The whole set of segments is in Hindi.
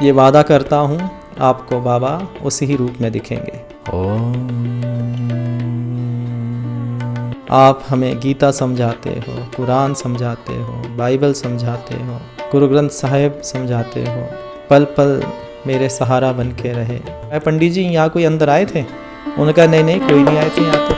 ये वादा करता हूँ आपको बाबा उसी ही रूप में दिखेंगे। आप हमें गीता समझाते हो, कुरान समझाते हो, बाइबल समझाते हो, गुरु ग्रंथ साहिब समझाते हो, पल पल मेरे सहारा बन के रहे। मैं पंडित जी यहाँ कोई अंदर आए थे? उन्होंने कहा नहीं नहीं कोई नहीं आए थे यहाँ तो।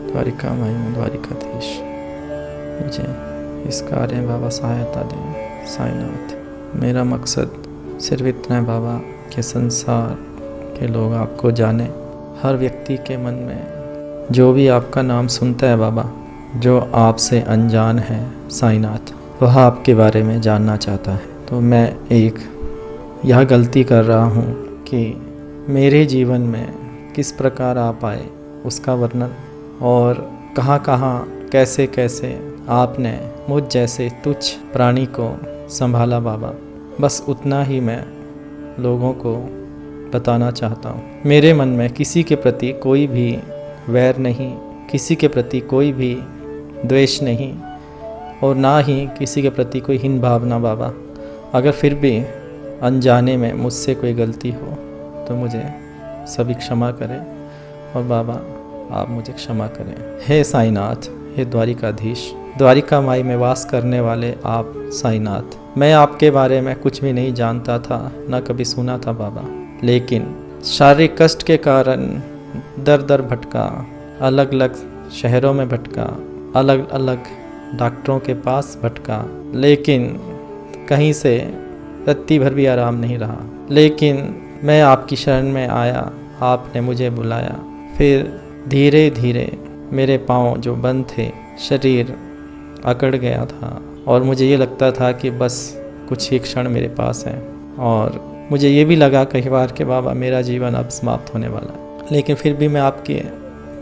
द्वारिका माई में द्वारिकाधीश, मुझे इस कार्य में बाबा सहायता दें। साईनाथ, मेरा मकसद सिर्फ इतना है बाबा कि संसार के लोग आपको जाने। हर व्यक्ति के मन में जो भी आपका नाम सुनता है बाबा, जो आपसे अनजान है साईनाथ, वह आपके बारे में जानना चाहता है। तो मैं एक यह गलती कर रहा हूँ कि मेरे जीवन में किस प्रकार आप आए उसका वर्णन, और कहाँ कहाँ कैसे कैसे आपने मुझ जैसे तुच्छ प्राणी को संभाला बाबा, बस उतना ही मैं लोगों को बताना चाहता हूँ। मेरे मन में किसी के प्रति कोई भी वैर नहीं, किसी के प्रति कोई भी द्वेष नहीं, और ना ही किसी के प्रति कोई हीन भावना बाबा। अगर फिर भी अनजाने में मुझसे कोई गलती हो तो मुझे सभी क्षमा करें, और बाबा आप मुझे क्षमा करें। हे साईनाथ, हे द्वारिकाधीश, द्वारिका माई में वास करने वाले आप साईनाथ, मैं आपके बारे में कुछ भी नहीं जानता था, ना कभी सुना था बाबा, लेकिन शारीरिक कष्ट के कारण दर दर भटका, अलग अलग शहरों में भटका, अलग अलग डॉक्टरों के पास भटका, लेकिन कहीं से रत्ती भर भी आराम नहीं रहा। लेकिन मैं आपकी शरण में आया, आपने मुझे बुलाया, फिर धीरे धीरे मेरे पाँव जो बंद थे, शरीर अकड़ गया था, और मुझे ये लगता था कि बस कुछ ही क्षण मेरे पास है, और मुझे ये भी लगा कई बार कि बाबा मेरा जीवन अब समाप्त होने वाला है। लेकिन फिर भी मैं आपके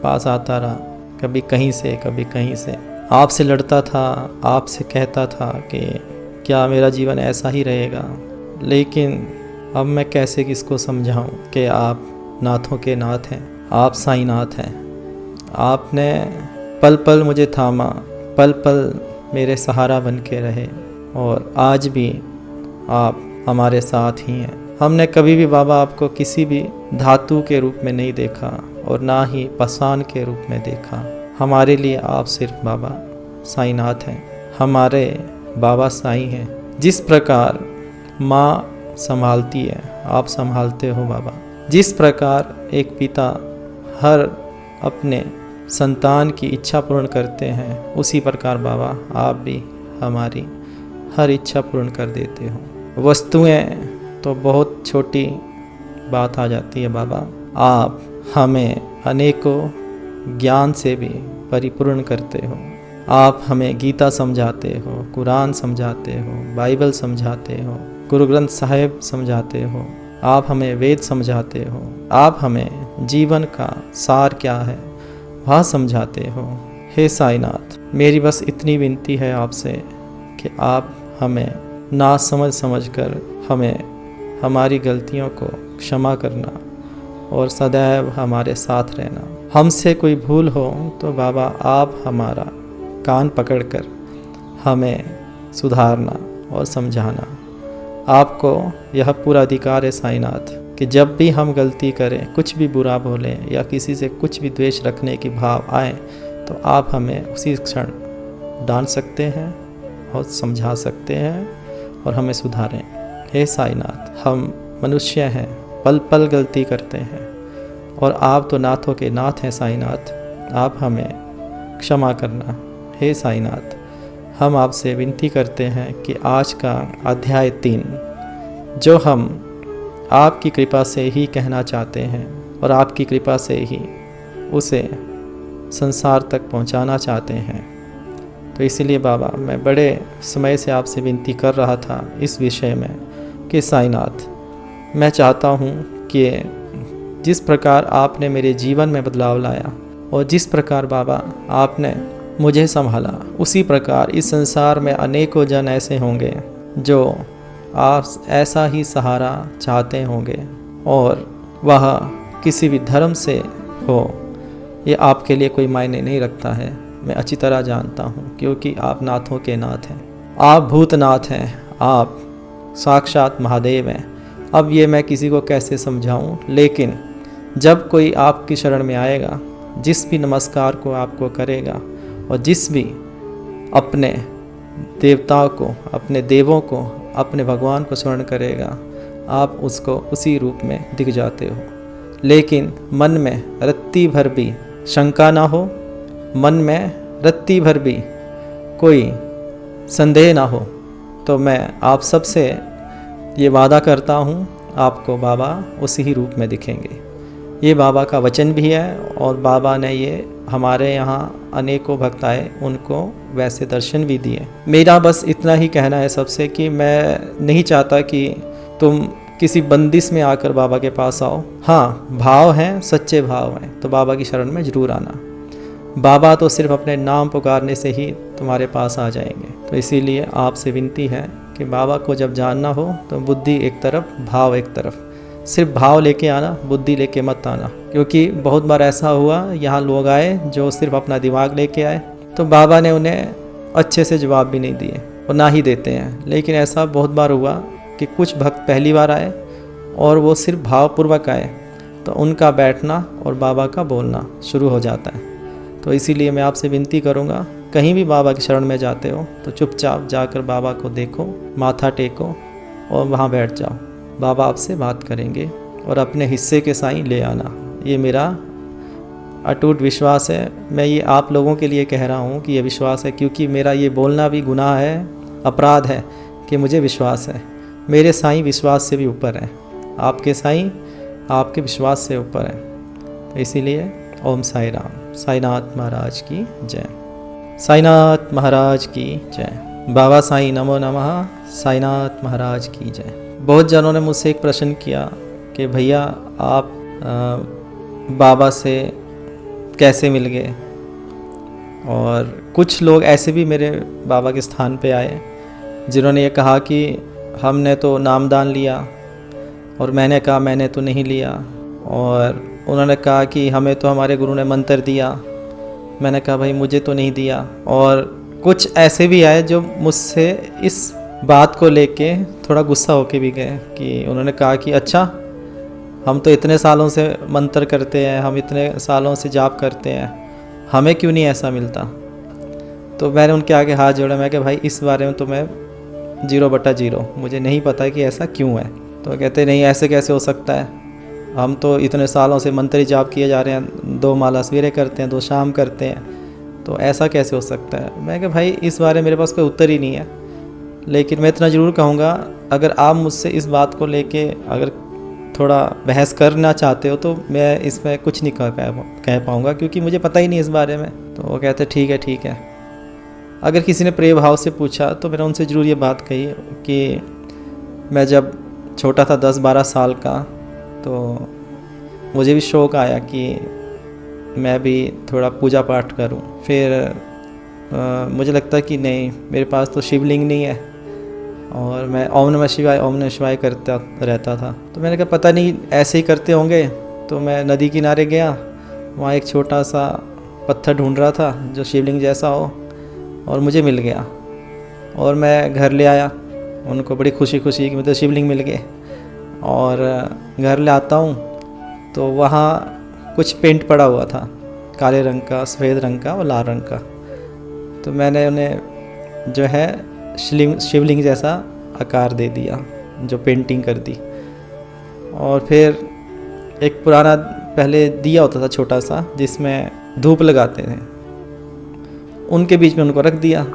पास आता रहा, कभी कहीं से कभी कहीं से, आपसे लड़ता था, आपसे कहता था कि क्या मेरा जीवन ऐसा ही रहेगा। लेकिन अब मैं कैसे किसको समझाऊं कि आप नाथों के नाथ हैं, आप साईनाथ हैं। आपने पल पल मुझे थामा, पल पल मेरे सहारा बन के रहे, और आज भी आप हमारे साथ ही हैं। हमने कभी भी बाबा आपको किसी भी धातु के रूप में नहीं देखा, और ना ही पाषाण के रूप में देखा। हमारे लिए आप सिर्फ बाबा साईनाथ हैं, हमारे बाबा साईं हैं। जिस प्रकार माँ संभालती है, आप संभालते हो बाबा। जिस प्रकार एक पिता हर अपने संतान की इच्छा पूर्ण करते हैं, उसी प्रकार बाबा आप भी हमारी हर इच्छा पूर्ण कर देते हो। वस्तुएं तो बहुत छोटी बात आ जाती है बाबा, आप हमें अनेकों ज्ञान से भी परिपूर्ण करते हो। आप हमें गीता समझाते हो, कुरान समझाते हो, बाइबल समझाते हो, गुरु ग्रंथ साहिब समझाते हो, आप हमें वेद समझाते हो, आप हमें जीवन का सार क्या है वह समझाते हो। हे साईनाथ, मेरी बस इतनी विनती है आपसे कि आप हमें ना समझ कर हमें हमारी गलतियों को क्षमा करना, और सदैव हमारे साथ रहना। हमसे कोई भूल हो तो बाबा आप हमारा कान पकड़कर हमें सुधारना और समझाना। आपको यह पूरा अधिकार है साईनाथ कि जब भी हम गलती करें, कुछ भी बुरा बोलें या किसी से कुछ भी द्वेष रखने की भाव आए, तो आप हमें उसी क्षण डांट सकते हैं और समझा सकते हैं और हमें सुधारें। हे साईनाथ, हम मनुष्य हैं, पल पल गलती करते हैं, और आप तो नाथों के नाथ हैं साईनाथ, आप हमें क्षमा करना। हे साईनाथ, हम आपसे विनती करते हैं कि आज का अध्याय 3 जो हम आपकी कृपा से ही कहना चाहते हैं, और आपकी कृपा से ही उसे संसार तक पहुंचाना चाहते हैं। तो इसीलिए बाबा मैं बड़े समय से आपसे विनती कर रहा था इस विषय में कि साईनाथ, मैं चाहता हूँ कि जिस प्रकार आपने मेरे जीवन में बदलाव लाया और जिस प्रकार बाबा आपने मुझे संभाला, उसी प्रकार इस संसार में अनेकों जन ऐसे होंगे जो आप ऐसा ही सहारा चाहते होंगे और वह किसी भी धर्म से हो, ये आपके लिए कोई मायने नहीं रखता है। मैं अच्छी तरह जानता हूँ, क्योंकि आप नाथों के नाथ हैं, आप भूतनाथ हैं, आप साक्षात महादेव हैं। अब ये मैं किसी को कैसे समझाऊँ, लेकिन जब कोई आपकी शरण में आएगा, जिस भी नमस्कार को आपको करेगा और जिस भी अपने देवताओं को, अपने देवों को, अपने भगवान को स्मरण करेगा, आप उसको उसी रूप में दिख जाते हो। लेकिन मन में रत्ती भर भी शंका ना हो, मन में रत्ती भर भी कोई संदेह ना हो, तो मैं आप सबसे ये वादा करता हूँ, आपको बाबा उसी ही रूप में दिखेंगे। ये बाबा का वचन भी है और बाबा ने ये हमारे यहाँ अनेकों भक्त आए, उनको वैसे दर्शन भी दिए। मेरा बस इतना ही कहना है सबसे कि मैं नहीं चाहता कि तुम किसी बंदिश में आकर बाबा के पास आओ। हाँ, भाव हैं, सच्चे भाव हैं तो बाबा की शरण में ज़रूर आना। बाबा तो सिर्फ अपने नाम पुकारने से ही तुम्हारे पास आ जाएंगे। तो इसीलिए आपसे विनती है कि बाबा को जब जानना हो तो बुद्धि एक तरफ, भाव एक तरफ। सिर्फ भाव लेके आना, बुद्धि लेके मत आना, क्योंकि बहुत बार ऐसा हुआ यहाँ लोग आए जो सिर्फ अपना दिमाग लेके आए, तो बाबा ने उन्हें अच्छे से जवाब भी नहीं दिए और ना ही देते हैं। लेकिन ऐसा बहुत बार हुआ कि कुछ भक्त पहली बार आए और वो सिर्फ भावपूर्वक आए, तो उनका बैठना और बाबा का बोलना शुरू हो जाता है। तो इसीलिए मैं आपसे विनती करूँगा, कहीं भी बाबा की शरण में जाते हो तो चुपचाप जाकर बाबा को देखो, माथा टेको और वहाँ बैठ जाओ। बाबा आपसे बात करेंगे और अपने हिस्से के साईं ले आना। ये मेरा अटूट विश्वास है। मैं ये आप लोगों के लिए कह रहा हूँ कि ये विश्वास है, क्योंकि मेरा ये बोलना भी गुनाह है, अपराध है कि मुझे विश्वास है। मेरे साईं विश्वास से भी ऊपर हैं, आपके साईं आपके विश्वास से ऊपर हैं। तो इसीलिए ओम साई राम। साईनाथ महाराज की जय। साईनाथ महाराज की जय। बाबा साईं नमो नमः। साईनाथ महाराज की जय। बहुत जनों ने मुझसे एक प्रश्न किया कि भैया आप बाबा से कैसे मिल गए, और कुछ लोग ऐसे भी मेरे बाबा के स्थान पे आए जिन्होंने ये कहा कि हमने तो नामदान लिया, और मैंने कहा मैंने तो नहीं लिया, और उन्होंने कहा कि हमें तो हमारे गुरु ने मंत्र दिया। मैंने कहा भाई मुझे तो नहीं दिया। और कुछ ऐसे भी आए जो मुझसे इस बात को लेके थोड़ा गुस्सा होके भी गए कि उन्होंने कहा कि अच्छा, हम तो इतने सालों से मंत्र करते हैं, हम इतने सालों से जाप करते हैं, हमें क्यों नहीं ऐसा मिलता। तो मैंने उनके आगे हाथ जोड़ा, मैं कि भाई इस बारे में तो मैं 0/0, मुझे नहीं पता कि ऐसा क्यों है। तो कहते नहीं, ऐसे कैसे हो सकता है, हम तो इतने सालों से मंत्र जाप किए जा रहे हैं, 2 माला सवेरे करते हैं, 2 शाम करते हैं, तो ऐसा कैसे हो सकता है। मैं कि भाई इस बारे में मेरे पास कोई उत्तर ही नहीं है। लेकिन मैं इतना ज़रूर कहूँगा, अगर आप मुझसे इस बात को लेके अगर थोड़ा बहस करना चाहते हो तो मैं इसमें कुछ नहीं कह पाऊँगा, क्योंकि मुझे पता ही नहीं इस बारे में। तो वो कहते ठीक है। अगर किसी ने प्रेम भाव से पूछा तो मैंने उनसे ज़रूर ये बात कही कि मैं जब छोटा था 10-12 साल का, तो मुझे भी शौक़ आया कि मैं भी थोड़ा पूजा पाठ करूं। फिर मुझे लगता कि नहीं, मेरे पास तो शिवलिंग नहीं है, और मैं ओम नमः शिवाय करता रहता था। तो मैंने कहा पता नहीं ऐसे ही करते होंगे। तो मैं नदी किनारे गया, वहाँ एक छोटा सा पत्थर ढूंढ रहा था जो शिवलिंग जैसा हो, और मुझे मिल गया, और मैं घर ले आया। उनको बड़ी खुशी कि मुझे शिवलिंग मिल गए। और घर ले आता हूँ तो वहाँ कुछ पेंट पड़ा हुआ था, काले रंग का, सफ़ेद रंग का और लाल रंग का। तो मैंने उन्हें जो है शिवलिंग जैसा आकार दे दिया, जो पेंटिंग कर दी। और फिर एक पुराना पहले दिया होता था छोटा सा, जिसमें धूप लगाते थे, उनके बीच में उनको रख दिया,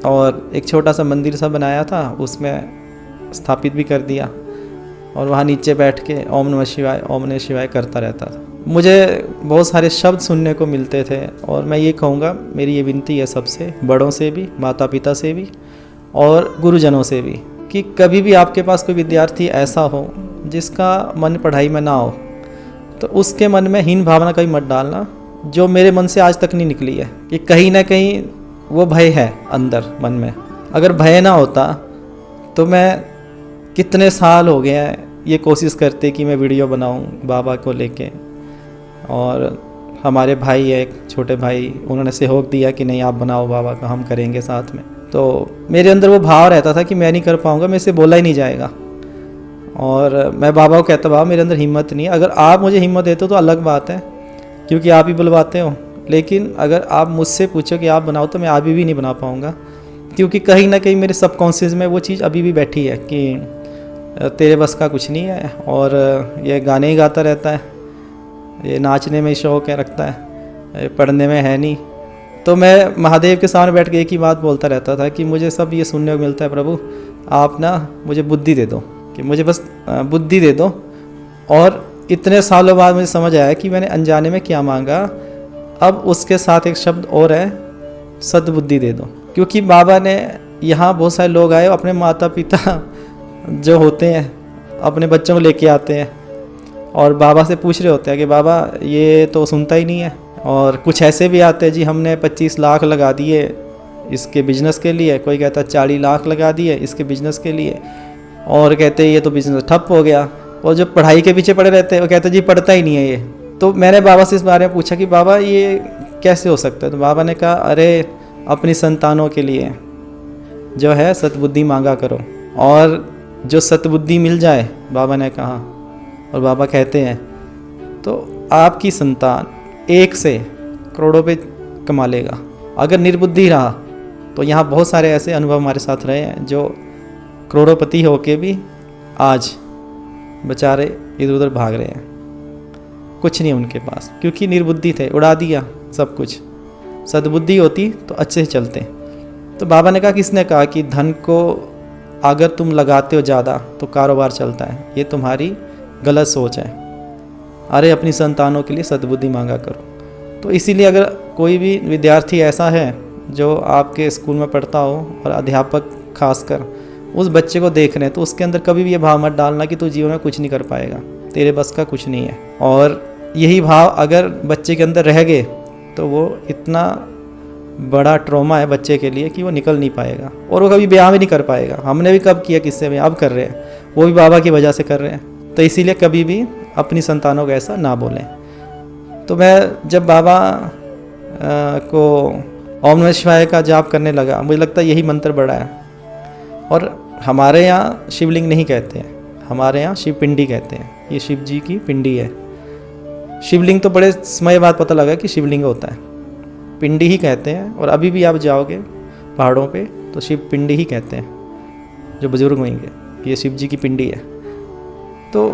और एक छोटा सा मंदिर सा बनाया था, उसमें स्थापित भी कर दिया, और वहाँ नीचे बैठ के ओम नमः शिवाय करता रहता था। मुझे बहुत सारे शब्द सुनने को मिलते थे, और मैं ये कहूँगा, मेरी ये विनती है सबसे, बड़ों से भी, माता पिता से भी और गुरुजनों से भी, कि कभी भी आपके पास कोई विद्यार्थी ऐसा हो जिसका मन पढ़ाई में ना हो, तो उसके मन में हीन भावना कभी मत डालना, जो मेरे मन से आज तक नहीं निकली है, कि कहीं ना कहीं वो भय है अंदर मन में। अगर भय ना होता तो मैं कितने साल हो गए हैं ये कोशिश करते कि मैं वीडियो बनाऊं बाबा को लेके, और हमारे भाई है एक छोटे भाई, उन्होंने सहयोग दिया कि नहीं आप बनाओ बाबा का, हम करेंगे साथ में। तो मेरे अंदर वो भाव रहता था कि मैं नहीं कर पाऊँगा, मेरे से बोला ही नहीं जाएगा, और मैं बाबा को कहता बाबा मेरे अंदर हिम्मत नहीं है। अगर आप मुझे हिम्मत देते हो तो अलग बात है, क्योंकि आप ही बुलवाते हो, लेकिन अगर आप मुझसे पूछो कि आप बनाओ तो मैं अभी भी नहीं बना पाऊँगा, क्योंकि कहीं ना कहीं मेरे सबकॉन्शियस में वो चीज़ अभी भी बैठी है कि तेरे बस का कुछ नहीं है, और ये गाने ही गाता रहता है, ये नाचने में ही शौक है रखता है, पढ़ने में है नहीं। तो मैं महादेव के सामने बैठ के एक ही बात बोलता रहता था कि मुझे सब ये सुनने को मिलता है, प्रभु आप ना मुझे बुद्धि दे दो, कि मुझे बस बुद्धि दे दो। और इतने सालों बाद मुझे समझ आया कि मैंने अनजाने में क्या मांगा। अब उसके साथ एक शब्द और है, सद्बुद्धि दे दो, क्योंकि बाबा ने यहाँ बहुत सारे लोग आए, अपने माता पिता जो होते हैं अपने बच्चों को लेके आते हैं, और बाबा से पूछ रहे होते हैं कि बाबा ये तो सुनता ही नहीं है। और कुछ ऐसे भी आते हैं जी हमने 25 लाख लगा दिए इसके बिजनेस के लिए, कोई कहता है 40 लाख लगा दिए इसके बिजनेस के लिए, और कहते हैं ये तो बिजनेस ठप हो गया। और जो पढ़ाई के पीछे पड़े रहते हैं वो कहते हैं जी पढ़ता ही नहीं है ये। तो मैंने बाबा से इस बारे में पूछा कि बाबा ये कैसे हो सकता है, तो बाबा ने कहा अरे अपनी संतानों के लिए जो है सद्बुद्धि मांगा करो, और जो सद्बुद्धि मिल जाए, बाबा ने कहा, और बाबा कहते हैं तो आपकी संतान 1 से करोड़ों पे कमा लेगा। अगर निर्बुद्धि रहा तो यहाँ बहुत सारे ऐसे अनुभव हमारे साथ रहे हैं जो करोड़ोपति होके भी आज बेचारे इधर उधर भाग रहे हैं, कुछ नहीं उनके पास, क्योंकि निर्बुद्धि थे, उड़ा दिया सब कुछ। सद्बुद्धि होती तो अच्छे से चलते। तो बाबा ने कहा, किसने कहा कि धन को अगर तुम लगाते हो ज़्यादा तो कारोबार चलता है, ये तुम्हारी गलत सोच है। अरे अपनी संतानों के लिए सद्बुद्धि मांगा करो। तो इसीलिए अगर कोई भी विद्यार्थी ऐसा है जो आपके स्कूल में पढ़ता हो और अध्यापक खासकर उस बच्चे को देख रहे हैं, तो उसके अंदर कभी भी ये भाव मत डालना कि तू जीवन में कुछ नहीं कर पाएगा, तेरे बस का कुछ नहीं है। और यही भाव अगर बच्चे के अंदर रह गए तो वो इतना बड़ा ट्रॉमा है बच्चे के लिए कि वो निकल नहीं पाएगा, और वो कभी ब्याह भी नहीं कर पाएगा। हमने भी कब किया किससे में, अब कर रहे हैं, वो भी बाबा की वजह से कर रहे हैं। तो इसीलिए कभी भी अपनी संतानों को ऐसा ना बोलें। तो मैं जब बाबा को ओम नमः शिवाय का जाप करने लगा, मुझे लगता है यही मंत्र बड़ा है। और हमारे यहाँ शिवलिंग नहीं कहते हैं, हमारे यहाँ शिव पिंडी कहते हैं, ये शिव जी की पिंडी है। शिवलिंग तो बड़े समय बाद पता लगा कि शिवलिंग होता है, पिंडी ही कहते हैं। और अभी भी आप जाओगे पहाड़ों पे तो शिव पिंडी ही कहते हैं, जो बुजुर्ग होंगे, ये शिव जी की पिंडी है। तो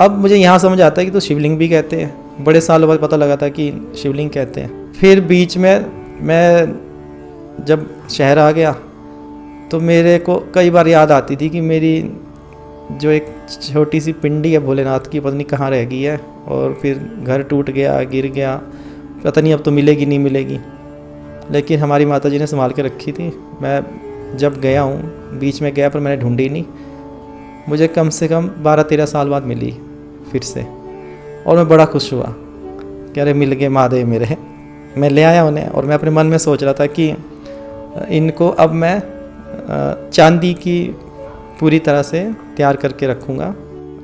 अब मुझे यहाँ समझ आता है कि तो शिवलिंग भी कहते हैं, बड़े सालों बाद पता लगा था कि शिवलिंग कहते हैं। फिर बीच में मैं जब शहर आ गया तो मेरे को कई बार याद आती थी कि मेरी जो एक छोटी सी पिंडी है भोलेनाथ की, पता नहीं कहाँ रह गई है, और फिर घर टूट गया, गिर गया, पता नहीं अब तो मिलेगी नहीं मिलेगी, लेकिन हमारी माता जी ने संभाल के रखी थी। मैं जब गया हूँ, बीच में गया पर मैंने ढूंढी नहीं, मुझे कम से कम 12-13 साल बाद मिली फिर से, और मैं बड़ा खुश हुआ कि अरे मिल गए महादेव मेरे। मैं ले आया उन्हें, और मैं अपने मन में सोच रहा था कि इनको अब मैं चांदी की पूरी तरह से तैयार करके रखूँगा।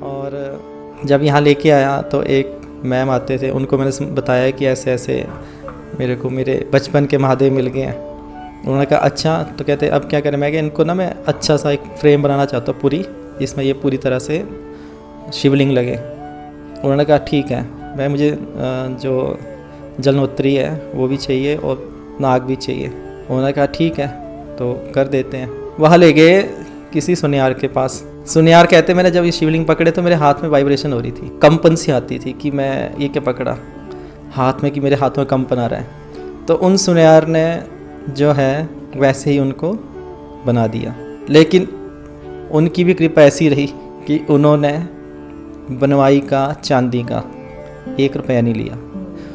और जब यहाँ लेके आया तो एक मैम आते थे, उनको मैंने बताया कि ऐसे ऐसे मेरे को मेरे बचपन के महादेव मिल गए हैं। उन्होंने कहा अच्छा, तो कहते अब क्या करें। मैं इनको ना मैं अच्छा सा एक फ्रेम बनाना चाहता हूँ पूरी, जिसमें ये पूरी तरह से शिवलिंग लगे। उन्होंने कहा ठीक है। मैं मुझे जो जलनोत्री है वो भी चाहिए और नाग भी चाहिए। उन्होंने कहा ठीक है तो कर देते हैं। वहाँ ले गए किसी सुनियार के पास। सुनियार कहते मैंने जब ये शिवलिंग पकड़े तो मेरे हाथ में वाइब्रेशन हो रही थी, कंपन सी आती थी कि मैं ये क्या पकड़ा हाथ में, कि मेरे हाथ में कंपन आ रहा है। तो उन सुनियार ने जो है वैसे ही उनको बना दिया, लेकिन उनकी भी कृपा ऐसी रही कि उन्होंने बनवाई का चांदी का ₹1 नहीं लिया।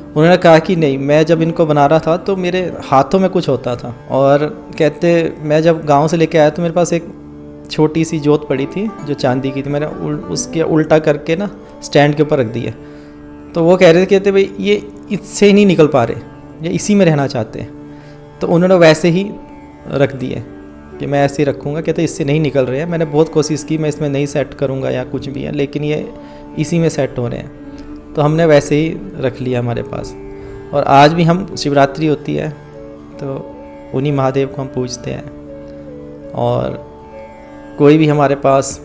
उन्होंने कहा कि नहीं, मैं जब इनको बना रहा था तो मेरे हाथों में कुछ होता था, और कहते मैं जब गांव से लेके आया तो मेरे पास एक छोटी सी जोत पड़ी थी जो चांदी की थी, मैंने उसके उल्टा करके ना स्टैंड के ऊपर रख दिया। तो वो कह रहे थे, कहते भाई ये इससे ही नहीं निकल पा रहे, ये इसी में रहना चाहते हैं। तो उन्होंने वैसे ही रख दिए कि मैं ऐसे ही रखूँगा। कहते इससे नहीं निकल रहे हैं, मैंने बहुत कोशिश की, मैं इसमें नहीं सेट करूँगा या कुछ भी है, लेकिन ये इसी में सेट हो रहे हैं। तो हमने वैसे ही रख लिया हमारे पास। और आज भी हम शिवरात्रि होती है तो उन्हीं महादेव को हम पूजते हैं। और कोई भी हमारे पास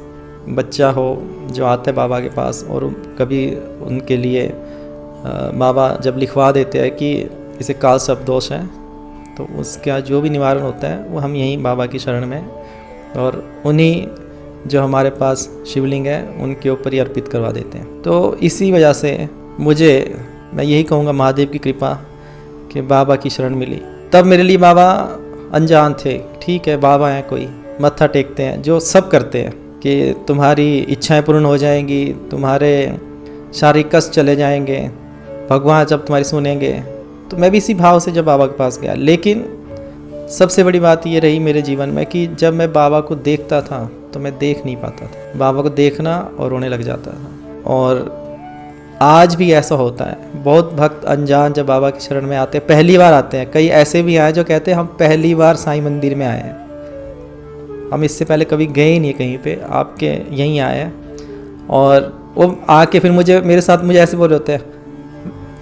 बच्चा हो जो आता है बाबा के पास, और कभी उनके लिए बाबा जब लिखवा देते हैं कि इसे काल सर्प दोष है, तो उसका जो भी निवारण होता है वो हम यहीं बाबा की शरण में, और उन्हीं जो हमारे पास शिवलिंग है उनके ऊपर ही अर्पित करवा देते हैं। तो इसी वजह से मैं यही कहूँगा महादेव की कृपा कि बाबा की शरण मिली। तब मेरे लिए बाबा अनजान थे, ठीक है बाबा हैं, कोई मत्था टेकते हैं, जो सब करते हैं कि तुम्हारी इच्छाएं पूर्ण हो जाएंगी, तुम्हारे शारीरिक कष्ट चले जाएंगे, भगवान जब तुम्हारी सुनेंगे। तो मैं भी इसी भाव से जब बाबा के पास गया। लेकिन सबसे बड़ी बात ये रही मेरे जीवन में कि जब मैं बाबा को देखता था तो मैं देख नहीं पाता था। बाबा को देखना और रोने लग जाता था। और आज भी ऐसा होता है, बहुत भक्त अनजान जब बाबा की शरण में आते हैं, पहली बार आते हैं, कई ऐसे भी आए जो कहते हैं हम पहली बार साईं मंदिर में आए हैं, हम इससे पहले कभी गए ही नहीं कहीं पे, आपके यहीं आए हैं। और वो आके फिर मेरे साथ मुझे ऐसे बोल रहे होते हैं,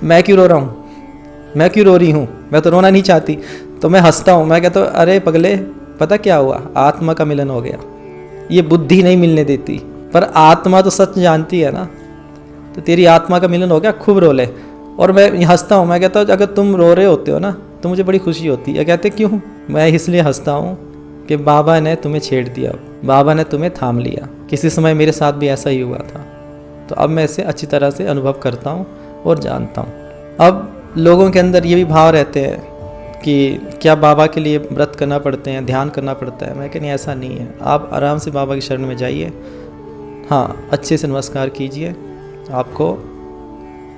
मैं क्यों रो रहा हूँ, मैं क्यों रो रही हूँ, मैं तो रोना नहीं चाहती। तो मैं हंसता हूँ, मैं कहता हूँ अरे पगले, पता क्या हुआ, आत्मा का मिलन हो गया, ये बुद्धि नहीं मिलने देती, पर आत्मा तो सच जानती है ना, तो तेरी आत्मा का मिलन हो गया, खूब रो ले। और मैं हंसता हूँ, मैं कहता हूँ अगर तुम रो रहे होते हो ना तो मुझे बड़ी खुशी होती है। कहते क्यों, मैं इसलिए हंसता हूँ कि बाबा ने तुम्हें छेड़ दिया, बाबा ने तुम्हें थाम लिया। किसी समय मेरे साथ भी ऐसा ही हुआ था, तो अब मैं इसे अच्छी तरह से अनुभव करता हूँ और जानता हूँ। अब लोगों के अंदर ये भी भाव रहते हैं कि क्या बाबा के लिए व्रत करना पड़ते हैं, ध्यान करना पड़ता है। मैं कहती ऐसा नहीं है, आप आराम से बाबा की शरण में जाइए, हाँ अच्छे से नमस्कार कीजिए, आपको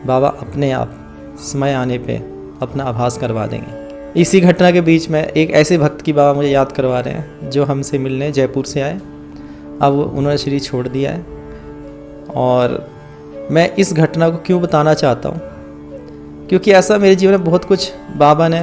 बाबा अपने आप समय आने पे अपना आभास करवा देंगे। इसी घटना के बीच में एक ऐसे भक्त की बाबा मुझे याद करवा रहे हैं जो हमसे मिलने जयपुर से आए, अब उन्होंने शरीर छोड़ दिया है। और मैं इस घटना को क्यों बताना चाहता हूँ, क्योंकि ऐसा मेरे जीवन में बहुत कुछ बाबा ने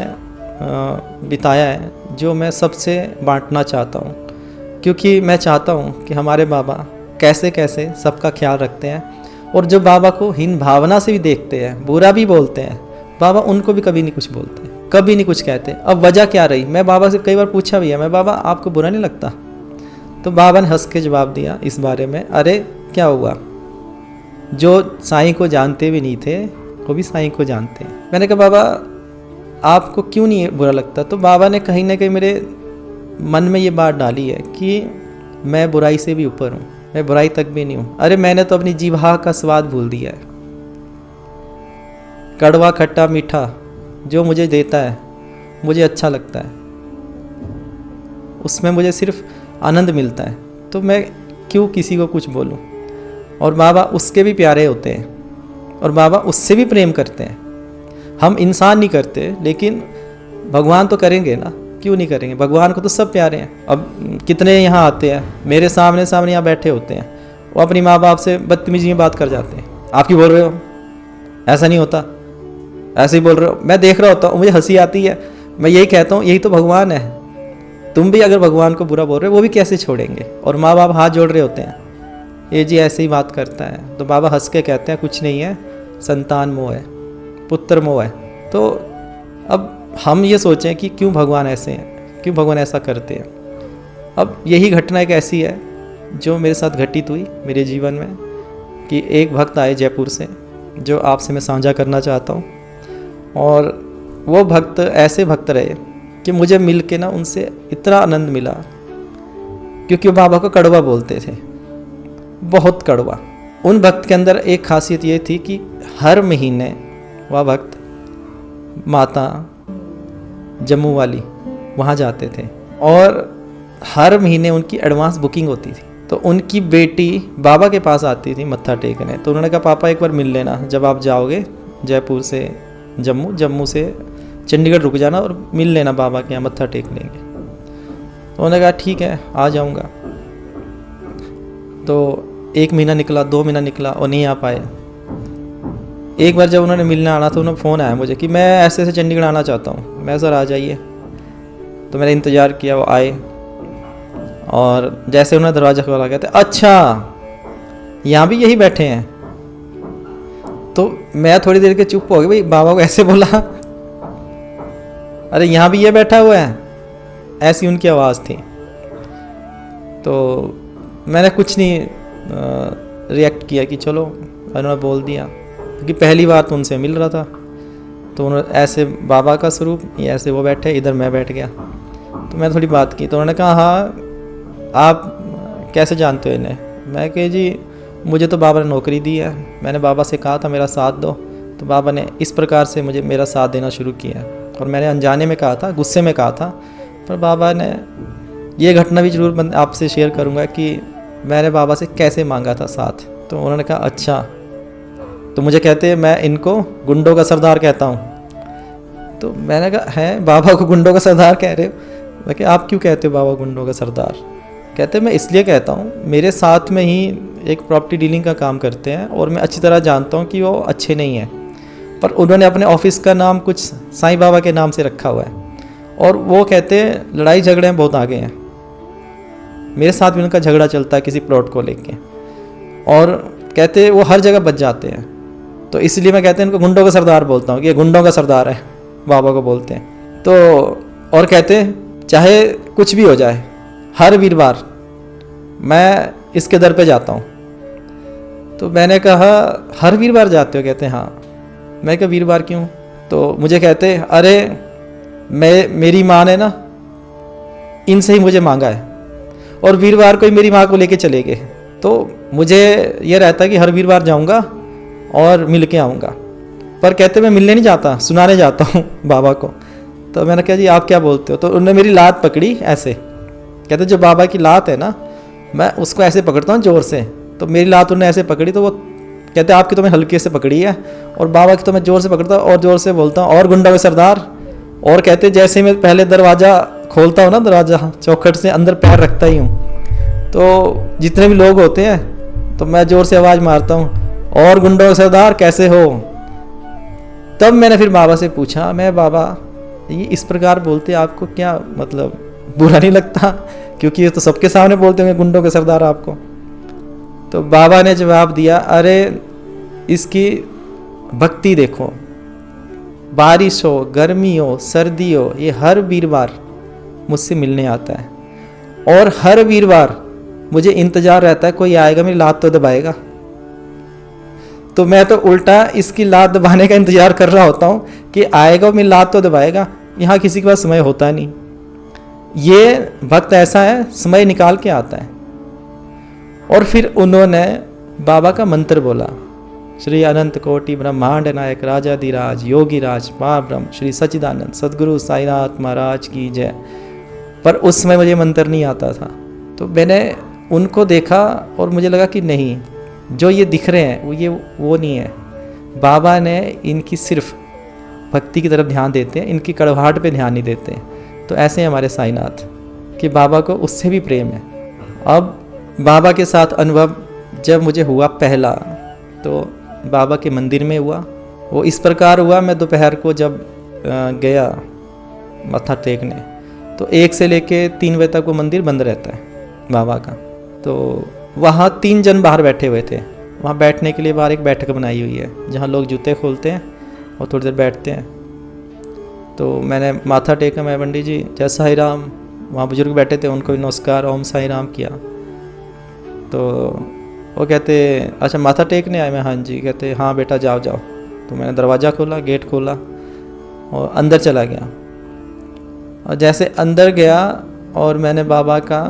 बिताया है जो मैं सबसे बांटना चाहता हूँ। क्योंकि मैं चाहता हूँ कि हमारे बाबा कैसे कैसे सबका ख्याल रखते हैं, और जो बाबा को हीन भावना से भी देखते हैं, बुरा भी बोलते हैं, बाबा उनको भी कभी नहीं कुछ बोलते, कभी नहीं कुछ कहते। अब वजह क्या रही, मैं बाबा से कई बार पूछा भी है, मैं बाबा आपको बुरा नहीं लगता, तो बाबा ने हंस के जवाब दिया इस बारे में, अरे क्या हुआ, जो साईं को जानते भी नहीं थे वो भी साईं को जानते हैं। मैंने कहा बाबा आपको क्यों नहीं बुरा लगता, तो बाबा ने कहीं ना कहीं मेरे मन में ये बात डाली है कि मैं बुराई से भी ऊपर हूँ, मैं बुराई तक भी नहीं हूँ। अरे मैंने तो अपनी जीभा का स्वाद भूल दिया है, कड़वा खट्टा मीठा जो मुझे देता है मुझे अच्छा लगता है, उसमें मुझे सिर्फ आनंद मिलता है, तो मैं क्यों किसी को कुछ बोलूं। और बाबा उसके भी प्यारे होते हैं, और बाबा उससे भी प्रेम करते हैं। हम इंसान नहीं करते, लेकिन भगवान तो करेंगे ना, क्यों नहीं करेंगे, भगवान को तो सब प्यारे हैं। अब कितने यहाँ आते हैं, मेरे सामने यहाँ बैठे होते हैं, वो अपनी माँ बाप से बदतमीजी में बात कर जाते हैं, आप क्यों बोल रहे हो, ऐसा नहीं होता, ऐसे ही बोल रहे हो। मैं देख रहा होता हूँ, मुझे हंसी आती है, मैं यही कहता हूँ यही तो भगवान है। तुम भी अगर भगवान को बुरा बोल रहे हो, वो भी कैसे छोड़ेंगे। और माँ बाप हाथ जोड़ रहे होते हैं, ये जी ऐसे ही बात करता है, तो बाबा हंस के कहते हैं कुछ नहीं है, संतान मोह है, पुत्र मोह है। तो अब हम ये सोचें कि क्यों भगवान ऐसे हैं, क्यों भगवान ऐसा करते हैं। अब यही घटना एक ऐसी है जो मेरे साथ घटित हुई मेरे जीवन में, कि एक भक्त आए जयपुर से जो आपसे मैं साझा करना चाहता हूँ। और वो भक्त ऐसे भक्त रहे कि मुझे मिल के ना उनसे इतना आनंद मिला, क्योंकि वो बाबा को कड़वा बोलते थे, बहुत कड़वा। उन भक्त के अंदर एक खासियत ये थी कि हर महीने वह भक्त माता जम्मू वाली वहाँ जाते थे, और हर महीने उनकी एडवांस बुकिंग होती थी। तो उनकी बेटी बाबा के पास आती थी मत्था टेकने, तो उन्होंने कहा पापा एक बार मिल लेना जब आप जाओगे जयपुर से जम्मू, जम्मू से चंडीगढ़ रुक जाना और मिल लेना बाबा के यहाँ, मत्था टेक लेंगे। तो उन्होंने कहा ठीक है आ जाऊँगा। तो 1 महीना निकला, 2 महीना निकला और नहीं आ पाए। एक बार जब उन्होंने मिलने आना तो उन्होंने फ़ोन आया मुझे कि मैं ऐसे ऐसे चंडीगढ़ आना चाहता हूँ। मैं सर आ जाइए। तो मैंने इंतज़ार किया, वो आए और जैसे उन्होंने दरवाज़ा खोला कहते अच्छा यहाँ भी यही बैठे हैं। तो मैं थोड़ी देर के चुप हो गया, भाई बाबा को ऐसे बोला, अरे यहाँ भी ये बैठा हुआ है, ऐसी उनकी आवाज़ थी। तो मैंने कुछ नहीं रिएक्ट किया कि चलो, उन्होंने बोल दिया क्योंकि पहली बार तो उनसे मिल रहा था। तो उन्होंने ऐसे बाबा का स्वरूप, ये ऐसे वो बैठे, इधर मैं बैठ गया। तो मैं थोड़ी बात की तो उन्होंने कहा हाँ आप कैसे जानते हो इन्हें? मैं कही जी मुझे तो बाबा ने नौकरी दी है, मैंने बाबा से कहा था मेरा साथ दो, तो बाबा ने इस प्रकार से मुझे मेरा साथ देना शुरू किया। और मैंने अनजाने में कहा था, गुस्से में कहा था, पर बाबा ने ये घटना भी ज़रूर आपसे शेयर करूँगा कि मैंने बाबा से कैसे मांगा था साथ। तो उन्होंने कहा अच्छा, तो मुझे कहते मैं इनको गुंडों का सरदार कहता हूँ। तो मैंने कहा है बाबा को गुंडों का सरदार कह रहे हो? मैं कहा आप क्यों कहते हो बाबा गुंडों का सरदार? कहते मैं इसलिए कहता हूँ, मेरे साथ में ही एक प्रॉपर्टी डीलिंग का काम करते हैं और मैं अच्छी तरह जानता हूँ कि वो अच्छे नहीं हैं, पर उन्होंने अपने ऑफिस का नाम कुछ साईं बाबा के नाम से रखा हुआ है और वो कहते हैं लड़ाई झगड़े में बहुत आगे हैं। मेरे साथ भी उनका झगड़ा चलता है किसी प्लॉट को लेके और कहते वो हर जगह बच जाते हैं। तो इसलिए मैं कहते हैं इनको गुंडों का सरदार बोलता हूँ कि ये गुंडों का सरदार है, बाबा को बोलते हैं। तो और कहते हैं चाहे कुछ भी हो जाए, हर वीरवार मैं इसके दर पे जाता हूँ। तो मैंने कहा हर वीरवार जाते हो? कहते हैं हाँ। मैं कहा वीरवार क्यों? तो मुझे कहते अरे मेरी माँ ने ना इनसे ही मुझे मांगा है और वीरवार को ही मेरी माँ को लेके चले गए। तो मुझे ये रहता है कि हर वीरवार जाऊँगा और मिल के आऊँगा, पर कहते मैं मिलने नहीं जाता, सुनाने जाता हूँ बाबा को। तो मैंने कहा जी आप क्या बोलते हो? तो उन्होंने मेरी लात पकड़ी ऐसे, कहते जो बाबा की लात है ना मैं उसको ऐसे पकड़ता हूँ ज़ोर से। तो मेरी लात उन्होंने ऐसे पकड़ी तो वो कहते आपकी तो मैं हल्के से पकड़ी है और बाबा की तो मैं ज़ोर से पकड़ता हूँ और ज़ोर से बोलता हूँ और गुंडा के सरदार। और कहते जैसे मैं पहले दरवाज़ा खोलता हूँ ना, दरवाज़ा चौखट से अंदर पैर रखता ही हूँ, तो जितने भी लोग होते हैं तो मैं ज़ोर से आवाज़ मारता हूँ और गुंडों के सरदार कैसे हो? तब मैंने फिर बाबा से पूछा, मैं बाबा ये इस प्रकार बोलते आपको क्या मतलब बुरा नहीं लगता? क्योंकि ये तो सबके सामने बोलते होंगे गुंडों के सरदार आपको। तो बाबा ने जवाब दिया, अरे इसकी भक्ति देखो, बारिश हो, गर्मी हो, सर्दी हो, ये हर वीरवार मुझसे मिलने आता है और हर वीरवार मुझे इंतज़ार रहता है कोई आएगा मेरी लात तो दबाएगा। तो मैं तो उल्टा इसकी लात दबाने का इंतज़ार कर रहा होता हूँ कि आएगा मेरी लात तो दबाएगा। यहाँ किसी के पास समय होता नहीं, ये वक्त ऐसा है समय निकाल के आता है। और फिर उन्होंने बाबा का मंत्र बोला, श्री अनंत कोटि ब्रह्मांड नायक राजाधिराज योगी राज पार ब्रह्म श्री सच्चिदानंद सदगुरु साईनाथ महाराज की जय। पर उस समय मुझे मंत्र नहीं आता था। तो मैंने उनको देखा और मुझे लगा कि नहीं, जो ये दिख रहे हैं वो नहीं है। बाबा ने इनकी सिर्फ भक्ति की तरफ ध्यान देते हैं, इनकी कड़वाहट पे ध्यान नहीं देते। तो ऐसे हैं हमारे साईनाथ कि बाबा को उससे भी प्रेम है। अब बाबा के साथ अनुभव जब मुझे हुआ पहला, तो बाबा के मंदिर में हुआ। वो इस प्रकार हुआ, मैं दोपहर को जब गया मत्था टेकने, तो 1 से लेके 3 बजे तक वो मंदिर बंद रहता है बाबा का। तो वहाँ 3 जन बाहर बैठे हुए थे। वहाँ बैठने के लिए बाहर एक बैठक बनाई हुई है जहाँ लोग जूते खोलते हैं और थोड़ी देर बैठते हैं। तो मैंने माथा टेका, मैं पंडित जी जय साई राम। वहाँ बुजुर्ग बैठे थे, उनको भी नमस्कार ओम साई राम किया। तो वो कहते अच्छा माथा टेकने आए? मैं हाँ जी। कहते हाँ बेटा जाओ जाओ। तो मैंने दरवाज़ा खोला, गेट खोला और अंदर चला गया। और जैसे अंदर गया और मैंने बाबा का,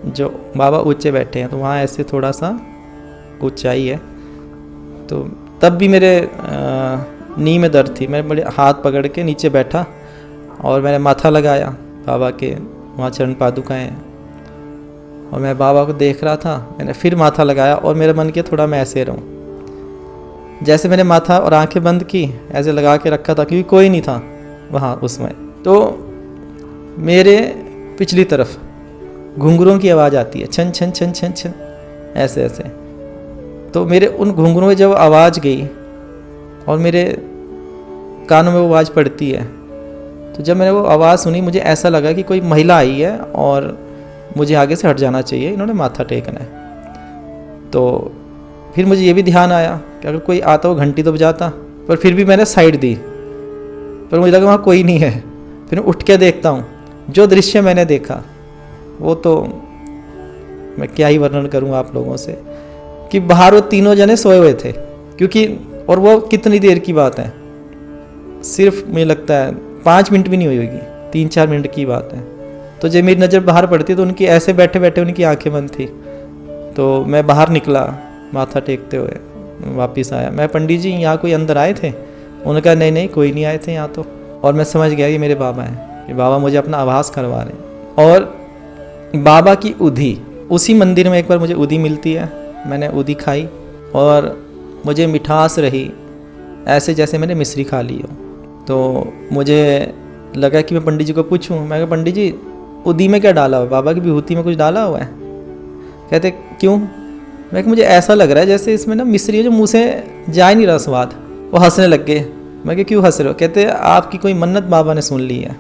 जो बाबा ऊंचे बैठे हैं तो वहाँ ऐसे थोड़ा सा ऊंचाई है, तो तब भी मेरे नी में दर्द थी। मैं बड़े हाथ पकड़ के नीचे बैठा और मैंने माथा लगाया बाबा के, वहाँ चरण पादुकाएँ हैं। और मैं बाबा को देख रहा था। मैंने फिर माथा लगाया और मेरा मन किया थोड़ा मैं ऐसे रहूं। जैसे मैंने माथा और आंखें बंद की, ऐसे लगा के रखा था क्योंकि कोई नहीं था वहाँ उसमें, तो मेरे पिछली तरफ घुंघरुओं की आवाज़ आती है, छन छन छन छन छन, ऐसे ऐसे। तो मेरे उन घुंघरुओं में जब आवाज़ गई और मेरे कानों में वो आवाज़ पड़ती है, तो जब मैंने वो आवाज़ सुनी मुझे ऐसा लगा कि कोई महिला आई है और मुझे आगे से हट जाना चाहिए, इन्होंने माथा टेकना है। तो फिर मुझे ये भी ध्यान आया कि अगर कोई आता हो घंटी तो बजाता, पर फिर भी मैंने साइड दी, पर मुझे लगा वहाँ कोई नहीं है। फिर उठ के देखता हूँ, जो दृश्य मैंने देखा वो तो मैं क्या ही वर्णन करूँ आप लोगों से, कि बाहर वो तीनों जने सोए हुए थे। क्योंकि और वो कितनी देर की बात है, सिर्फ मुझे लगता है 5 मिनट भी नहीं हुई होगी, 3-4 मिनट की बात है। तो जब मेरी नज़र बाहर पड़ती तो उनकी ऐसे बैठे बैठे उनकी आंखें बंद थी। तो मैं बाहर निकला माथा टेकते हुए, वापस आया। मैं पंडित जी यहाँ कोई अंदर आए थे? उन्होंने कहा नहीं नहीं कोई नहीं आए थे यहाँ तो। और मैं समझ गया कि मेरे बाबा हैं, कि बाबा मुझे अपना आभास करवा रहे हैं। और बाबा की उधी, उसी मंदिर में एक बार मुझे उधी मिलती है, मैंने उधी खाई और मुझे मिठास रही ऐसे जैसे मैंने मिश्री खा ली हो। तो मुझे लगा कि मैं पंडित जी को पूछूं। मैं कहा पंडित जी उधी में क्या डाला हुआ, बाबा की विभूति में कुछ डाला हुआ है? कहते क्यों? मैं मुझे ऐसा लग रहा है जैसे इसमें ना मिश्री है जो मुँह से जा ही नहीं रहा स्वाद। वो हंसने लग गए। मैं कहा क्यों हंस रहे हो? कहते आपकी कोई मन्नत बाबा ने सुन ली है।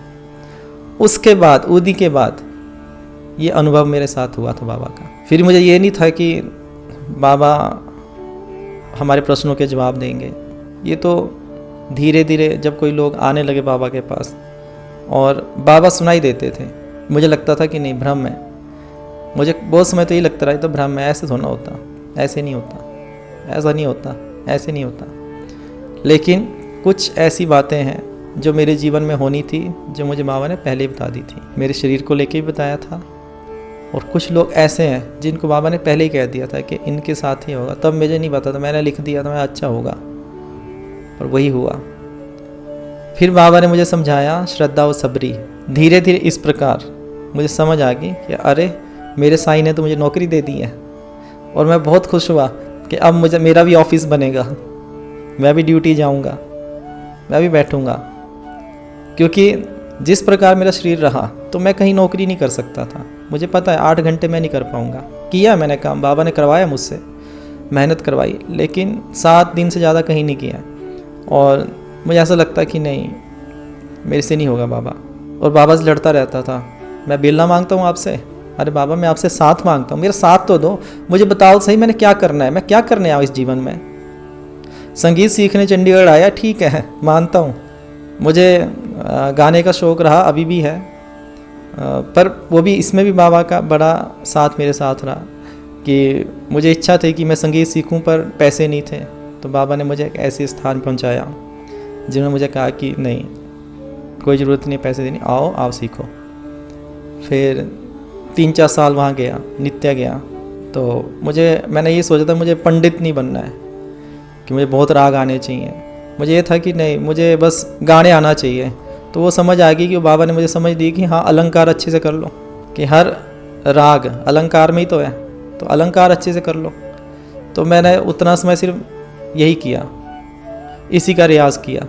उसके बाद उदी के बाद ये अनुभव मेरे साथ हुआ था बाबा का। फिर मुझे ये नहीं था कि बाबा हमारे प्रश्नों के जवाब देंगे। ये तो धीरे धीरे जब कोई लोग आने लगे बाबा के पास और बाबा सुनाई देते थे, मुझे लगता था कि नहीं भ्रम है। मुझे बहुत समय तो ये लगता रहा तो भ्रम है, ऐसे थोड़ा होता, ऐसे नहीं होता, ऐसा नहीं होता, ऐसे नहीं होता। लेकिन कुछ ऐसी बातें हैं जो मेरे जीवन में होनी थी, जो मुझे बाबा ने पहले ही बता दी थी। मेरे शरीर को लेके भी बताया था। और कुछ लोग ऐसे हैं जिनको बाबा ने पहले ही कह दिया था कि इनके साथ ही होगा। तब मुझे नहीं पता था, मैंने लिख दिया था मैं अच्छा होगा, पर वही हुआ। फिर बाबा ने मुझे समझाया श्रद्धा और सबरी। धीरे धीरे इस प्रकार मुझे समझ आ गई कि अरे मेरे साईं ने तो मुझे नौकरी दे दी है। और मैं बहुत खुश हुआ कि अब मुझे मेरा भी ऑफिस बनेगा, मैं भी ड्यूटी जाऊंगा, मैं भी बैठूंगा। क्योंकि जिस प्रकार मेरा शरीर रहा तो मैं कहीं नौकरी नहीं कर सकता था। मुझे पता है 8 घंटे मैं नहीं कर पाऊंगा। किया मैंने काम, बाबा ने करवाया मुझसे, मेहनत करवाई, लेकिन 7 दिन से ज़्यादा कहीं नहीं किया। और मुझे ऐसा लगता कि नहीं मेरे से नहीं होगा बाबा। और बाबा से लड़ता रहता था, मैं बेलना मांगता हूँ आपसे, अरे बाबा मैं आपसे साथ मांगता हूँ, मेरा साथ तो दो, मुझे बताओ सही मैंने क्या करना है, मैं क्या करने आया इस जीवन में। संगीत सीखने चंडीगढ़ आया, ठीक है मानता हूँ, मुझे गाने का शौक़ रहा, अभी भी है, पर वो भी इसमें भी बाबा का बड़ा साथ मेरे साथ रहा। कि मुझे इच्छा थी कि मैं संगीत सीखूं पर पैसे नहीं थे, तो बाबा ने मुझे एक ऐसे स्थान पहुंचाया जिन्होंने मुझे कहा कि नहीं कोई ज़रूरत नहीं पैसे देनी, आओ सीखो। फिर 3-4 साल वहाँ गया, नित्य गया। तो मैंने ये सोचा था मुझे पंडित नहीं बनना है कि मुझे बहुत राग आने चाहिए, मुझे ये था कि नहीं मुझे बस गाने आना चाहिए। तो वो समझ आ गई कि बाबा ने मुझे समझ दी कि हाँ अलंकार अच्छे से कर लो, कि हर राग अलंकार में ही तो है, तो अलंकार अच्छे से कर लो। तो मैंने उतना समय सिर्फ यही किया, इसी का रियाज़ किया।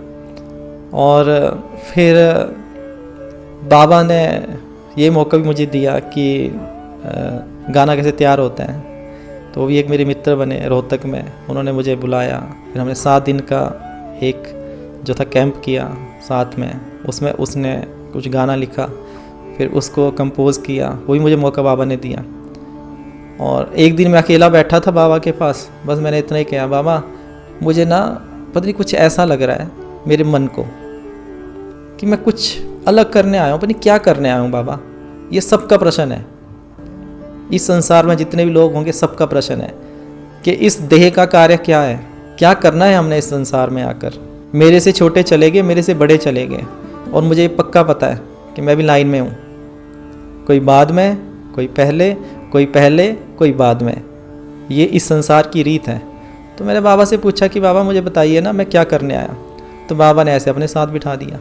और फिर बाबा ने ये मौका भी मुझे दिया कि गाना कैसे तैयार होता है। तो वो भी एक मेरे मित्र बने रोहतक में, उन्होंने मुझे बुलाया। फिर हमने 7 दिन का एक जो था कैंप किया साथ में, उसमें उसने कुछ गाना लिखा, फिर उसको कंपोज़ किया, वो भी मुझे मौका बाबा ने दिया। और एक दिन मैं अकेला बैठा था बाबा के पास, बस मैंने इतना ही कहा, बाबा मुझे ना पता नहीं कुछ ऐसा लग रहा है मेरे मन को कि मैं कुछ अलग करने आया हूँ, पता नहीं क्या करने आया हूँ बाबा। ये सबका प्रश्न है, इस संसार में जितने भी लोग होंगे सबका प्रश्न है कि इस देह का कार्य क्या है, क्या करना है हमने इस संसार में आकर। मेरे से छोटे चले गए, मेरे से बड़े चले गए, और मुझे पक्का पता है कि मैं भी लाइन में हूँ, कोई बाद में, कोई पहले, कोई बाद में। ये इस संसार की रीत है। तो मैंने बाबा से पूछा कि बाबा मुझे बताइए ना मैं क्या करने आया। तो बाबा ने ऐसे अपने साथ बिठा दिया,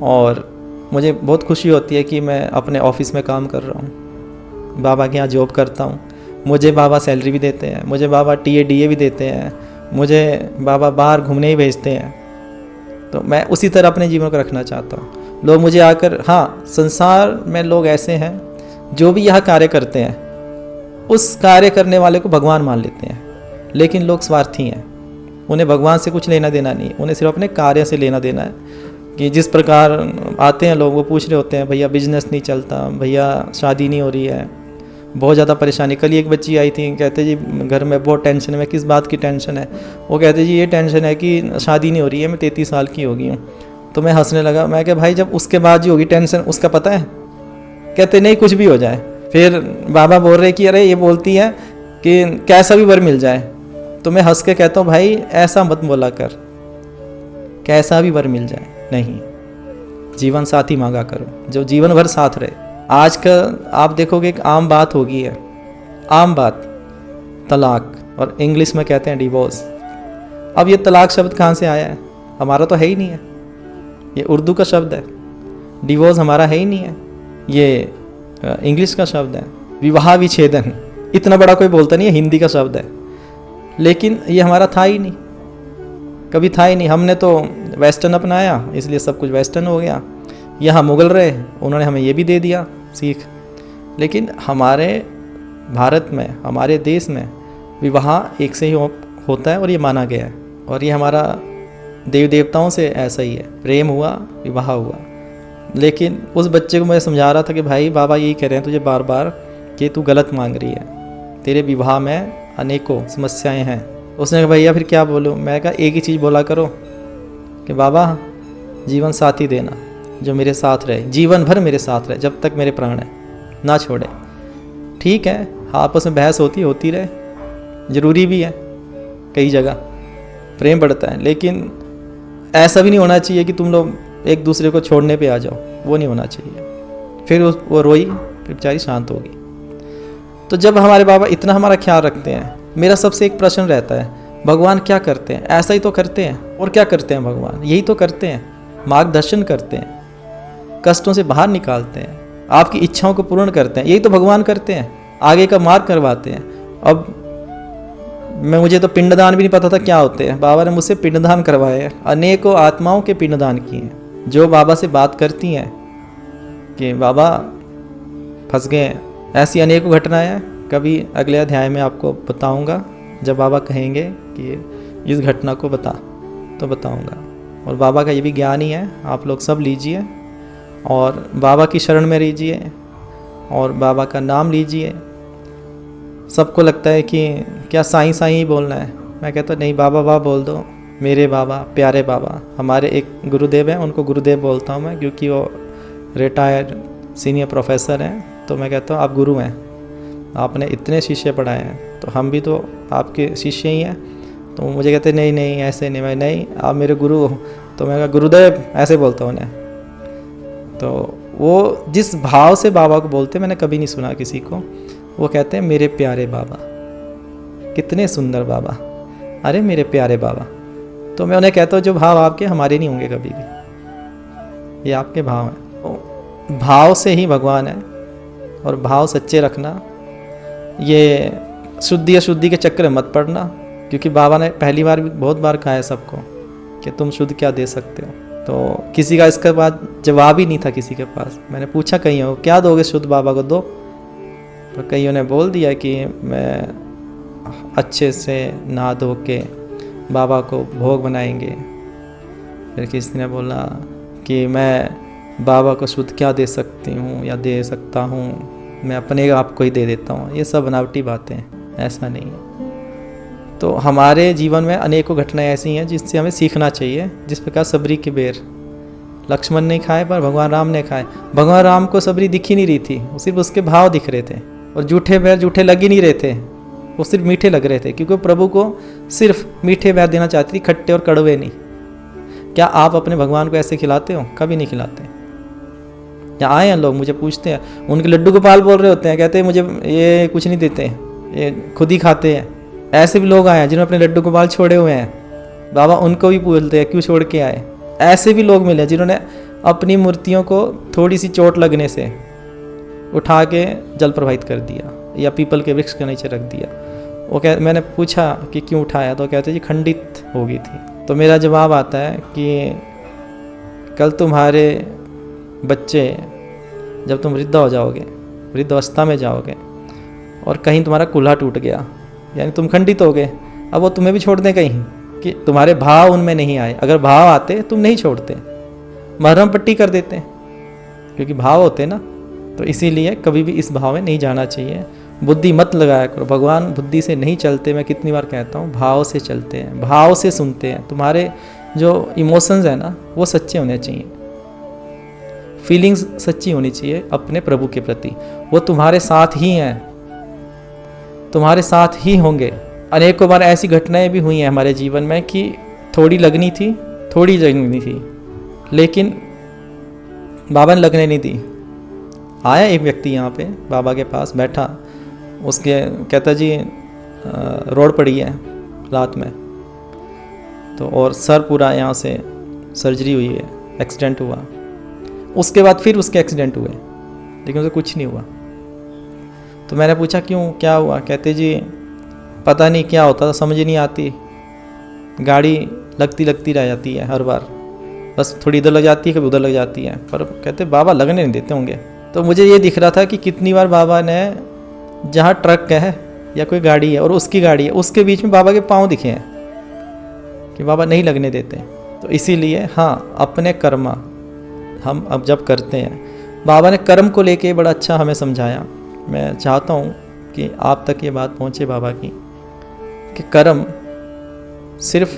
और मुझे बहुत खुशी होती है कि मैं अपने ऑफिस में काम कर रहा हूँ। बाबा के यहाँ जॉब करता हूँ, मुझे बाबा सैलरी भी देते हैं, मुझे बाबा DA भी देते हैं, मुझे बाबा बाहर घूमने ही भेजते हैं। तो मैं उसी तरह अपने जीवन को रखना चाहता हूँ। लोग मुझे आकर, हाँ, संसार में लोग ऐसे हैं जो भी यह कार्य करते हैं, उस कार्य करने वाले को भगवान मान लेते हैं, लेकिन लोग स्वार्थी हैं। उन्हें भगवान से कुछ लेना देना नहीं, उन्हें सिर्फ अपने कार्य से लेना देना है। कि जिस प्रकार आते हैं लोग, वो पूछ रहे होते हैं, भैया बिजनेस नहीं चलता, भैया शादी नहीं हो रही है, बहुत ज़्यादा परेशानी। कल ही एक बच्ची आई थी, कहते जी घर में बहुत टेंशन है। मैं किस बात की टेंशन है? वो कहते जी ये टेंशन है कि शादी नहीं हो रही है, मैं 33 साल की हो गई हूँ। तो मैं हंसने लगा। मैं कहा भाई जब उसके बाद जो होगी टेंशन उसका पता है? कहते नहीं, कुछ भी हो जाए। फिर बाबा बोल रहे कि अरे ये बोलती है कि कैसा भी वर मिल जाए। तो मैं हंस के कहता हूँ भाई ऐसा मत बोला कर, कैसा भी वर मिल जाए नहीं, जीवन साथी मांगा करो जो जीवन भर साथ रहे। आज का आप देखोगे एक आम बात हो गई है, आम बात, तलाक, और इंग्लिश में कहते हैं डिवोर्स। अब ये तलाक शब्द कहाँ से आया है? हमारा तो है ही नहीं है, ये उर्दू का शब्द है। डिवोर्स हमारा है ही नहीं है, ये इंग्लिश का शब्द है। विवाह विच्छेदन इतना बड़ा कोई बोलता नहीं है, हिंदी का शब्द है, लेकिन ये हमारा था ही नहीं, कभी था ही नहीं। हमने तो वेस्टर्न अपनाया, इसलिए सब कुछ वेस्टर्न हो गया। यहाँ मुगल रहे, उन्होंने हमें ये भी दे दिया सीख। लेकिन हमारे भारत में, हमारे देश में विवाह एक से ही होता है और ये माना गया है। और ये हमारा देव देवताओं से ऐसा ही है, प्रेम हुआ, विवाह हुआ। लेकिन उस बच्चे को मैं समझा रहा था कि भाई बाबा यही कह रहे हैं तुझे बार बार कि तू गलत मांग रही है, तेरे विवाह में अनेकों समस्याएं हैं। उसने कहा भैया फिर क्या बोलूँ? मैं कहा एक ही चीज़ बोला करो कि बाबा जीवन साथी देना जो मेरे साथ रहे, जीवन भर मेरे साथ रहे, जब तक मेरे प्राण है, ना छोड़े। ठीक है, आपस में बहस होती रहे, ज़रूरी भी है, कई जगह प्रेम बढ़ता है, लेकिन ऐसा भी नहीं होना चाहिए कि तुम लोग एक दूसरे को छोड़ने पे आ जाओ, वो नहीं होना चाहिए। फिर वो रोई, फिर बेचारी शांत होगी। तो जब हमारे बाबा इतना हमारा ख्याल रखते हैं, मेरा सबसे एक प्रश्न रहता है, भगवान क्या करते हैं? ऐसा ही तो करते हैं। और क्या करते हैं भगवान? यही तो करते हैं, मार्गदर्शन करते हैं, कष्टों से बाहर निकालते हैं, आपकी इच्छाओं को पूर्ण करते हैं, यही तो भगवान करते हैं, आगे का मार्ग करवाते हैं। अब मुझे तो पिंडदान भी नहीं पता था क्या होते हैं, बाबा ने मुझसे पिंडदान करवाए हैं, अनेकों आत्माओं के पिंडदान किए हैं जो बाबा से बात करती हैं कि बाबा फंस गए हैं। ऐसी अनेकों घटनाएं हैं, कभी अगले अध्याय में आपको बताऊंगा, जब बाबा कहेंगे कि इस घटना को बता तो बताऊंगा। और बाबा का ये भी ज्ञान ही है, आप लोग सब लीजिए और बाबा की शरण में रहिए और बाबा का नाम लीजिए। सबको लगता है कि क्या साईं साईं ही बोलना है, मैं कहता नहीं, बाबा बाबा बोल दो। मेरे बाबा, प्यारे बाबा, हमारे एक गुरुदेव हैं, उनको गुरुदेव बोलता हूँ मैं, क्योंकि वो रिटायर्ड सीनियर प्रोफेसर हैं। तो मैं कहता हूँ आप गुरु हैं, आपने इतने शिष्य पढ़ाए हैं, तो हम भी तो आपके शिष्य ही हैं। तो मुझे कहते नहीं नहीं ऐसे नहीं, मैं नहीं, आप मेरे गुरु हो। तो मैं कहा गुरुदेव, ऐसे बोलता हूँ उन्हें। तो वो जिस भाव से बाबा को बोलते मैंने कभी नहीं सुना किसी को। वो कहते हैं मेरे प्यारे बाबा, कितने सुंदर बाबा, अरे मेरे प्यारे बाबा। तो मैं उन्हें कहता हूँ जो भाव आपके, हमारे नहीं होंगे कभी भी, ये आपके भाव हैं। तो भाव से ही भगवान है, और भाव सच्चे रखना। ये शुद्धि अशुद्धि के चक्कर में मत पड़ना, क्योंकि बाबा ने पहली बार भी बहुत बार कहा है सबको कि तुम शुद्ध क्या दे सकते हो। तो किसी का इसके बाद जवाब ही नहीं था किसी के पास। मैंने पूछा कईयों क्या दोगे शुद्ध बाबा को, दो। तो कईयों ने बोल दिया कि मैं अच्छे से नहा धो के बाबा को भोग बनाएंगे। फिर किसी ने बोला कि मैं बाबा को शुद्ध क्या दे सकती हूँ या दे सकता हूँ, मैं अपने आप को ही दे देता हूँ। ये सब बनावटी बातें हैं, ऐसा नहीं है। तो हमारे जीवन में अनेकों घटनाएं ऐसी हैं जिससे हमें सीखना चाहिए। जिस प्रकार सबरी के बेर लक्ष्मण ने खाए पर भगवान राम ने खाए। भगवान राम को सबरी दिख ही नहीं रही थी, सिर्फ उसके भाव दिख रहे थे, और जूठे बेर जूठे लग ही नहीं रहे थे, वो सिर्फ मीठे लग रहे थे, क्योंकि प्रभु को सिर्फ मीठे बेर देना चाहती थी, खट्टे और कड़वे नहीं। क्या आप अपने भगवान को ऐसे खिलाते हो? कभी नहीं खिलाते। या आए हैं लोग मुझे पूछते हैं, उनके लड्डू गोपाल बोल रहे होते हैं, कहते हैं मुझे ये कुछ नहीं देते, ये खुद ही खाते हैं। ऐसे भी लोग आए हैं जिन्होंने अपने लड्डू गोपाल छोड़े हुए हैं, बाबा उनको भी पूछते हैं क्यों छोड़ के आए। ऐसे भी लोग मिले जिन्होंने अपनी मूर्तियों को थोड़ी सी चोट लगने से उठा के जल प्रवाहित कर दिया या पीपल के वृक्ष के नीचे रख दिया। मैंने पूछा कि क्यों उठाया, तो कहते जी खंडित हो गई थी। तो मेरा जवाब आता है कि कल तुम्हारे बच्चे जब तुम वृद्ध हो जाओगे, वृद्ध अवस्था में जाओगे और कहीं तुम्हारा कुल्हा टूट गया, यानी तुम खंडित हो गए, अब वो तुम्हें भी छोड़ दें कहीं कि तुम्हारे भाव उनमें नहीं आए। अगर भाव आते तुम नहीं छोड़ते, मरहम पट्टी कर देते, क्योंकि भाव होते ना। तो इसीलिए कभी भी इस भाव में नहीं जाना चाहिए। बुद्धि मत लगाया करो, भगवान बुद्धि से नहीं चलते। मैं कितनी बार कहता हूँ, भाव से चलते हैं, भाव से सुनते हैं। तुम्हारे जो इमोशंस है ना, वो सच्चे होने चाहिए, फीलिंग्स सच्ची होनी चाहिए अपने प्रभु के प्रति। वो तुम्हारे साथ ही हैं, तुम्हारे साथ ही होंगे। अनेकों बार ऐसी घटनाएं भी हुई हैं हमारे जीवन में कि थोड़ी लगनी थी, थोड़ी लगनी थी, लेकिन बाबा ने लगने नहीं दी। आया एक व्यक्ति यहाँ पे बाबा के पास बैठा, उसके कहता जी रोड पड़ी है रात में, तो और सर पूरा यहाँ से सर्जरी हुई है, एक्सीडेंट हुआ। उसके बाद फिर उसके एक्सीडेंट हुए, लेकिन उसे कुछ नहीं हुआ। तो मैंने पूछा क्यों, क्या हुआ? कहते जी पता नहीं क्या होता था, समझ ही नहीं आती, गाड़ी लगती रह जाती है हर बार, बस थोड़ी इधर लग जाती है, कभी उधर लग जाती है, पर कहते बाबा लगने नहीं देते होंगे। तो मुझे ये दिख रहा था कि कितनी बार बाबा ने जहाँ ट्रक है या कोई गाड़ी है और उसकी गाड़ी है, उसके बीच में बाबा के पाँव दिखे हैं कि बाबा नहीं लगने देते। तो इसीलिए हाँ, अपने कर्मा हम अब जब करते हैं, बाबा ने कर्म को लेके बड़ा अच्छा हमें समझाया। मैं चाहता हूँ कि आप तक ये बात पहुँचे बाबा की, कि कर्म सिर्फ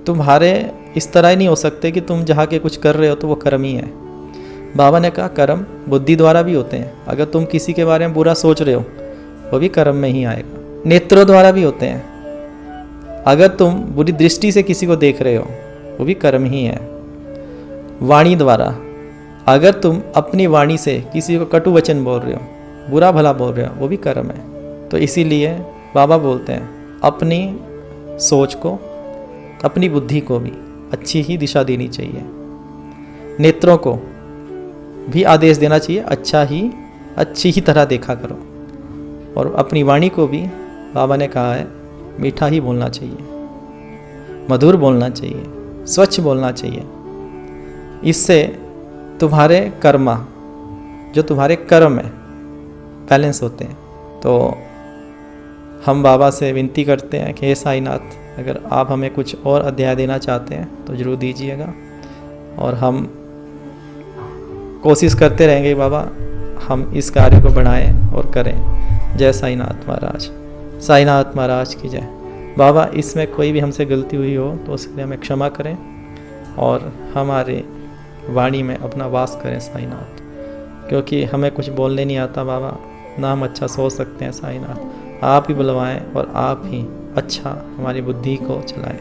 तुम्हारे इस तरह ही नहीं हो सकते कि तुम जहाँ के कुछ कर रहे हो तो वो कर्म ही है। बाबा ने कहा कर्म बुद्धि द्वारा भी होते हैं। अगर तुम किसी के बारे में बुरा सोच रहे हो, वो भी कर्म में ही आएगा। नेत्रों द्वारा भी होते हैं। अगर तुम बुरी दृष्टि से किसी को देख रहे हो, वो भी कर्म ही है। वाणी द्वारा, अगर तुम अपनी वाणी से किसी को कटु वचन बोल रहे हो, बुरा भला बोल रहे हो, वो भी कर्म है। तो इसीलिए बाबा बोलते हैं अपनी सोच को, अपनी बुद्धि को भी अच्छी ही दिशा देनी चाहिए। नेत्रों को भी आदेश देना चाहिए, अच्छी ही तरह देखा करो। और अपनी वाणी को भी बाबा ने कहा है मीठा ही बोलना चाहिए, मधुर बोलना चाहिए, स्वच्छ बोलना चाहिए। इससे तुम्हारे कर्मा, जो तुम्हारे कर्म है, बैलेंस होते हैं। तो हम बाबा से विनती करते हैं कि हे साईनाथ, अगर आप हमें कुछ और अध्याय देना चाहते हैं तो ज़रूर दीजिएगा, और हम कोशिश करते रहेंगे बाबा हम इस कार्य को बढ़ाएं और करें। जय साईनाथ महाराज। साईनाथ महाराज की जय। बाबा इसमें कोई भी हमसे गलती हुई हो तो उसके लिए हमें क्षमा करें और हमारे वाणी में अपना वास करें साईनाथ, क्योंकि हमें कुछ बोलने नहीं आता बाबा, ना हम अच्छा सोच सकते हैं साईनाथ। आप ही बुलवाएं और आप ही अच्छा हमारी बुद्धि को चलाएं।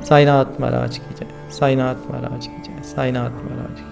साईनाथ महाराज की जय। साईनाथ महाराज की जय। साईनाथ महाराज की।